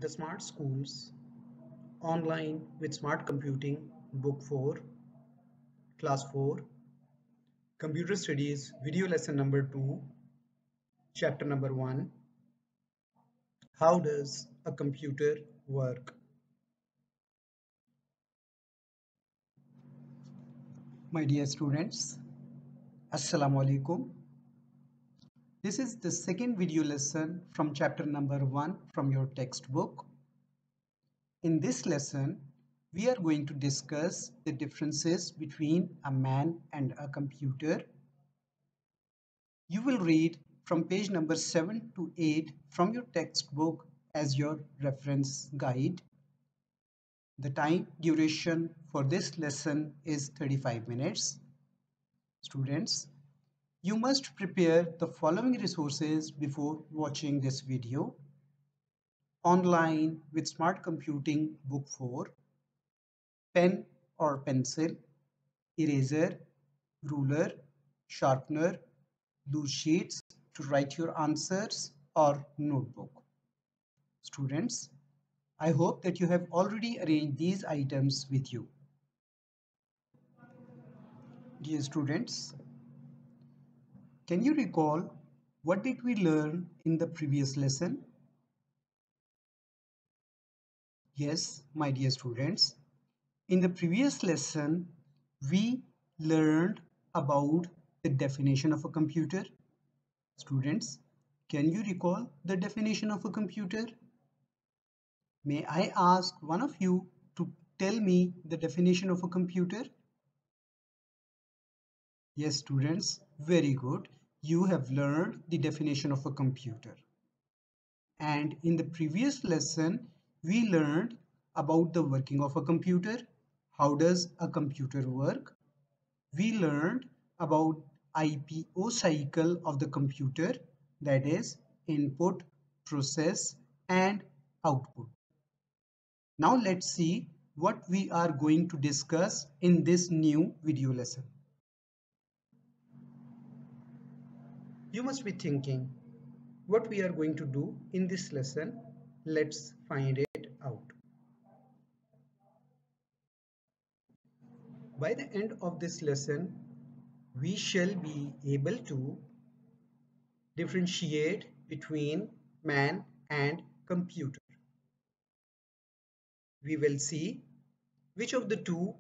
The Smart Schools Online with Smart Computing, Book 4, Class 4, Computer Studies, Video Lesson number 2, Chapter number 1. How does a computer work? My dear students, Assalamu alaikum. This is the second video lesson from chapter number 1 from your textbook. In this lesson, we are going to discuss the differences between a man and a computer. You will read from page number 7 to 8 from your textbook as your reference guide. The time duration for this lesson is 35 minutes. Students, you must prepare the following resources before watching this video. Online with Smart Computing Book 4, pen or pencil, eraser, ruler, sharpener, loose sheets to write your answers or notebook. Students, I hope that you have already arranged these items with you. Dear students, can you recall what did we learn in the previous lesson? Yes, my dear students, in the previous lesson, we learned about the definition of a computer. Students, can you recall the definition of a computer? May I ask one of you to tell me the definition of a computer? Yes, students, very good. You have learned the definition of a computer. And in the previous lesson, we learned about the working of a computer. How does a computer work? We learned about IPO cycle of the computer, that is input, process, and output. Now let's see what we are going to discuss in this new video lesson. You must be thinking what we are going to do in this lesson. Let's find it out. By the end of this lesson, we shall be able to differentiate between man and computer. We will see which of the two,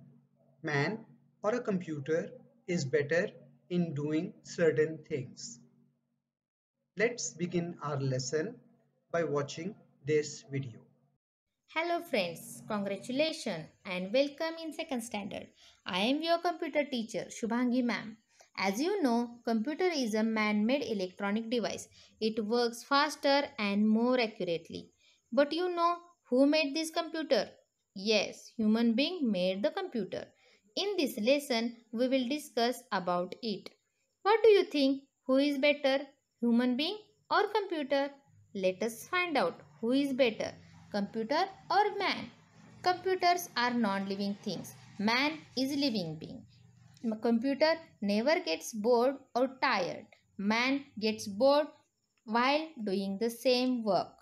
man or a computer, is better in doing certain things. Let's begin our lesson by watching this video. Hello friends, congratulations and welcome in second standard. I am your computer teacher Shubhangi ma'am. As you know, computer is a man-made electronic device. It works faster and more accurately. But you know who made this computer? Yes, human being made the computer. In this lesson, we will discuss about it. What do you think? Who is better, human being or computer? Let us find out who is better, computer or man. Computers are non-living things. Man is living being. A computer never gets bored or tired. Man gets bored while doing the same work.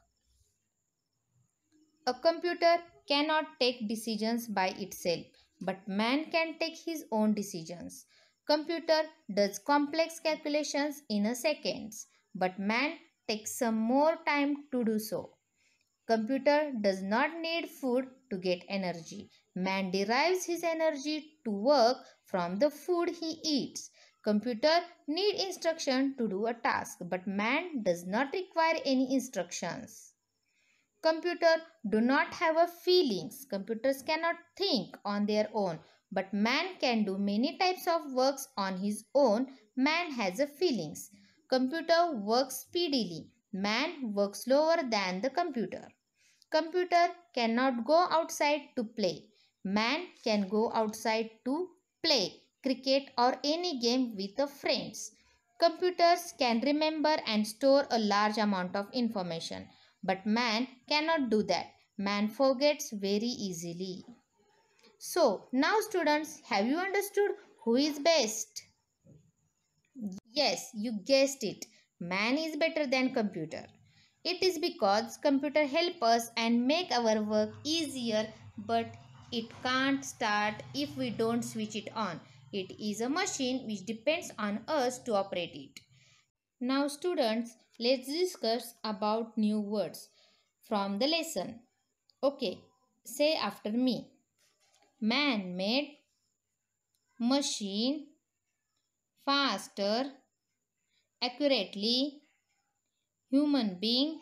A computer cannot take decisions by itself, but man can take his own decisions. Computer does complex calculations in a seconds, but man takes some more time to do so. Computer does not need food to get energy. Man derives his energy to work from the food he eats. Computer need instruction to do a task, but man does not require any instructions. Computer do not have a feelings. Computers cannot think on their own, but man can do many types of works on his own. Man has a feelings. Computer works speedily. Man works slower than the computer. Computer cannot go outside to play. Man can go outside to play cricket or any game with the friends. Computers can remember and store a large amount of information, but man cannot do that. Man forgets very easily. So, now students, have you understood who is best? Yes, you guessed it. Man is better than computer. It is because computer help us and make our work easier, but it can't start if we don't switch it on. It is a machine which depends on us to operate it. Now students, let's discuss about new words from the lesson. Okay, say after me. Man-made, machine, faster, accurately, human being,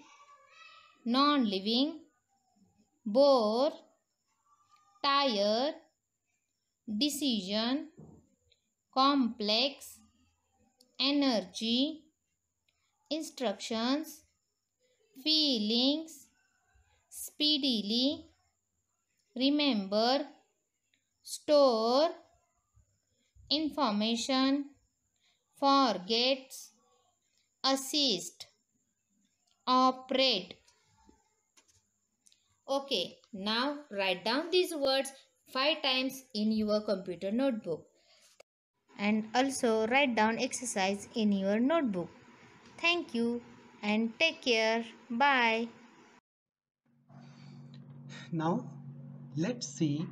non-living, bore, tire, decision, complex, energy, instructions, feelings, speedily, remember, store, information, forgets, assist, operate. Okay, now write down these words 5 times in your computer notebook and also write down exercise in your notebook. Thank you and take care. Bye. Now, let's see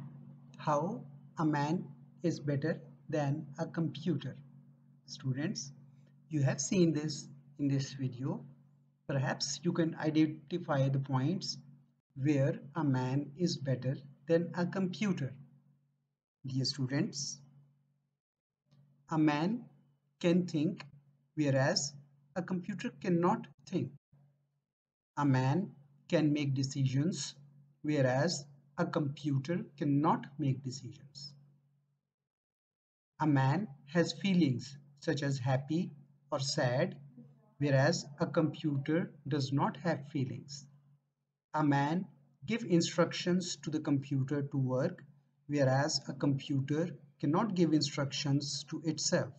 how a man is better than a computer. Students, you have seen this in this video. Perhaps you can identify the points where a man is better than a computer. Dear students, a man can think, whereas a computer cannot think. A man can make decisions, whereas a computer cannot make decisions. A man has feelings such as happy or sad, whereas a computer does not have feelings. A man gives instructions to the computer to work, whereas a computer cannot give instructions to itself.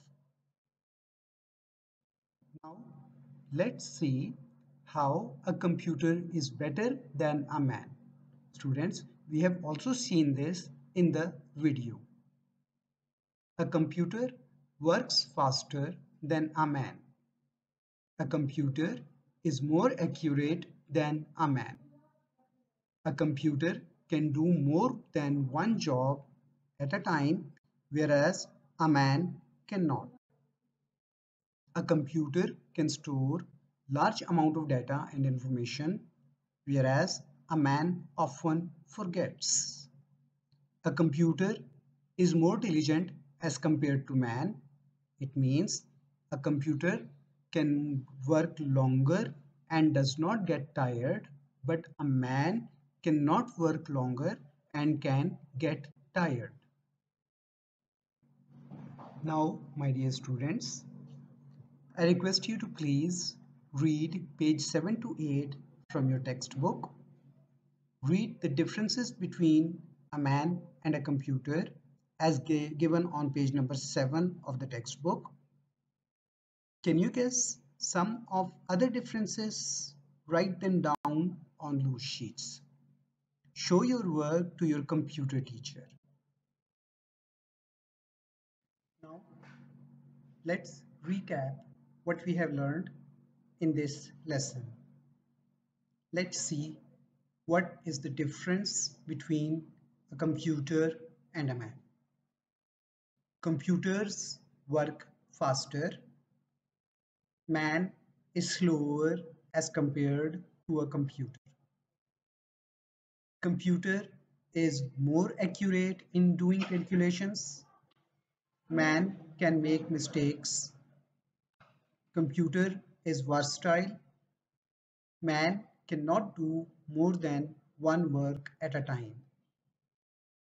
Now, let's see how a computer is better than a man. Students, we have also seen this in the video. A computer works faster than a man. A computer is more accurate than a man. A computer can do more than one job at a time, whereas a man cannot. A computer can store large amount of data and information, whereas a man often forgets. A computer is more diligent as compared to man. It means a computer can work longer and does not get tired, but a man cannot work longer and can get tired. Now, my dear students, I request you to please read page 7 to 8 from your textbook. Read the differences between a man and a computer as given on page number 7 of the textbook. Can you guess some of other differences? Write them down on loose sheets. Show your work to your computer teacher. Now, let's recap what we have learned in this lesson. Let's see what is the difference between a computer and a man. Computers work faster. Man is slower as compared to a computer. Computer is more accurate in doing calculations. Man can make mistakes. Computer is versatile. Man cannot do more than one work at a time.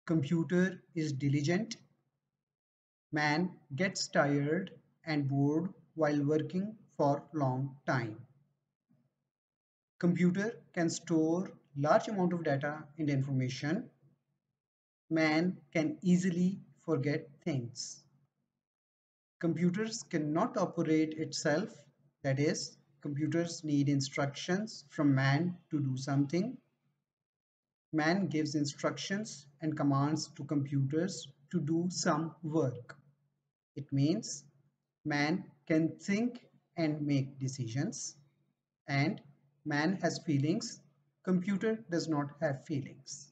Computer is diligent. Man gets tired and bored while working for long time. Computer can store large amount of data and information. Man can easily forget things. Computers cannot operate itself, that is, computers need instructions from man to do something. Man gives instructions and commands to computers to do some work. It means man can think and make decisions, and Man has feelings. Computer does not have feelings.